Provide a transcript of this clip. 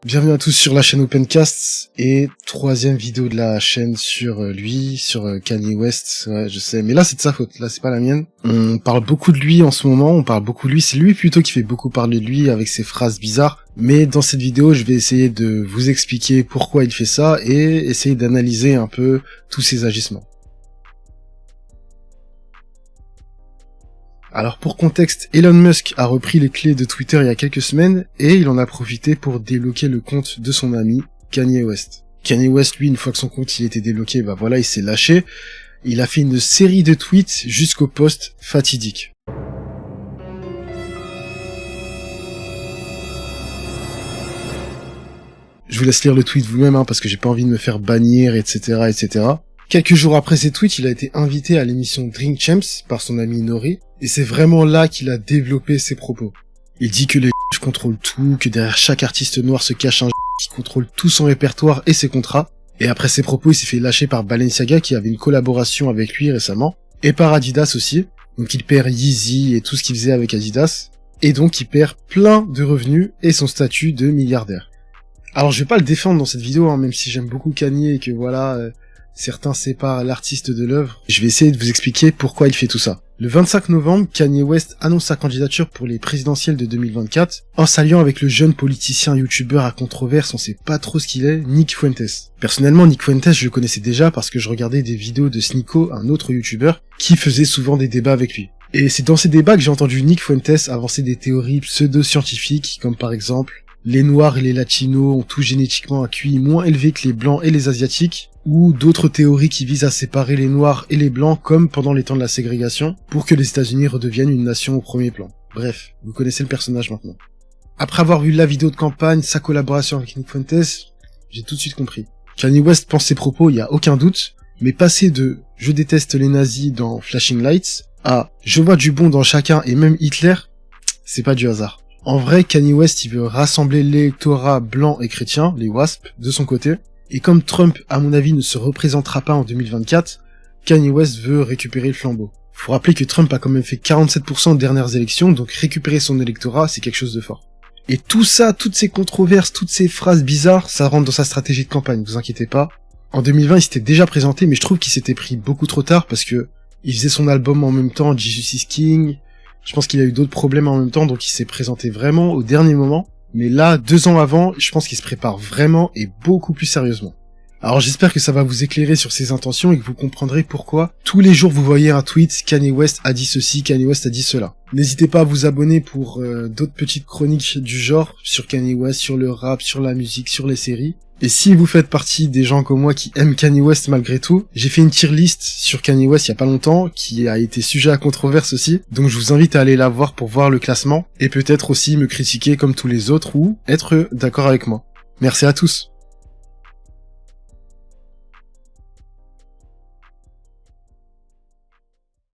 Bienvenue à tous sur la chaîne Opencast et troisième vidéo de la chaîne sur lui, sur Kanye West. Ouais, je sais, mais là c'est de sa faute, là c'est pas la mienne. On parle beaucoup de lui en ce moment, c'est lui plutôt qui fait beaucoup parler de lui avec ses phrases bizarres. Mais dans cette vidéo, je vais essayer de vous expliquer pourquoi il fait ça et essayer d'analyser un peu tous ses agissements. Alors pour contexte, Elon Musk a repris les clés de Twitter il y a quelques semaines et il en a profité pour débloquer le compte de son ami Kanye West. Kanye West, lui, une fois que son compte il était débloqué, il s'est lâché. Il a fait une série de tweets jusqu'au post fatidique. Je vous laisse lire le tweet vous-même parce que j'ai pas envie de me faire bannir, etc., etc. Quelques jours après ces tweets, il a été invité à l'émission Drink Champs par son ami Nori, et c'est vraiment là qu'il a développé ses propos. Il dit que les contrôlent tout, que derrière chaque artiste noir se cache un qui contrôle tout son répertoire et ses contrats, et après ses propos, il s'est fait lâcher par Balenciaga qui avait une collaboration avec lui récemment, et par Adidas aussi, donc il perd Yeezy et tout ce qu'il faisait avec Adidas, et donc il perd plein de revenus et son statut de milliardaire. Alors je vais pas le défendre dans cette vidéo, même si j'aime beaucoup Kanye et que certains séparent l'artiste de l'œuvre. Je vais essayer de vous expliquer pourquoi il fait tout ça. Le 25 novembre, Kanye West annonce sa candidature pour les présidentielles de 2024 en s'alliant avec le jeune politicien youtubeur à controverse, on sait pas trop ce qu'il est, Nick Fuentes. Personnellement, Nick Fuentes, je le connaissais déjà parce que je regardais des vidéos de Sneako, un autre youtubeur, qui faisait souvent des débats avec lui. Et c'est dans ces débats que j'ai entendu Nick Fuentes avancer des théories pseudo-scientifiques, comme par exemple, les noirs et les latinos ont tous génétiquement un QI moins élevé que les blancs et les asiatiques, ou d'autres théories qui visent à séparer les noirs et les blancs comme pendant les temps de la ségrégation, pour que les États-Unis redeviennent une nation au premier plan. Bref, vous connaissez le personnage maintenant. Après avoir vu la vidéo de campagne, sa collaboration avec Nick Fuentes, j'ai tout de suite compris. Kanye West pense ses propos, il y a aucun doute, mais passer de « je déteste les nazis » dans Flashing Lights à « je vois du bon dans chacun et même Hitler », c'est pas du hasard. En vrai, Kanye West, il veut rassembler l'électorat blanc et chrétien, les WASP, de son côté. Et comme Trump, à mon avis, ne se représentera pas en 2024, Kanye West veut récupérer le flambeau. Faut rappeler que Trump a quand même fait 47% aux dernières élections, donc récupérer son électorat, c'est quelque chose de fort. Et tout ça, toutes ces controverses, toutes ces phrases bizarres, ça rentre dans sa stratégie de campagne, vous inquiétez pas. En 2020, il s'était déjà présenté, mais je trouve qu'il s'était pris beaucoup trop tard parce que il faisait son album en même temps, Jesus is King. Je pense qu'il a eu d'autres problèmes en même temps, donc il s'est présenté vraiment au dernier moment. Mais là, 2 ans avant, je pense qu'il se prépare vraiment et beaucoup plus sérieusement. Alors j'espère que ça va vous éclairer sur ses intentions et que vous comprendrez pourquoi tous les jours vous voyez un tweet, Kanye West a dit ceci, Kanye West a dit cela. N'hésitez pas à vous abonner pour d'autres petites chroniques du genre, sur Kanye West, sur le rap, sur la musique, sur les séries. Et si vous faites partie des gens comme moi qui aiment Kanye West malgré tout, j'ai fait une tier list sur Kanye West il y a pas longtemps, qui a été sujet à controverse aussi, donc je vous invite à aller la voir pour voir le classement, et peut-être aussi me critiquer comme tous les autres, ou être d'accord avec moi. Merci à tous.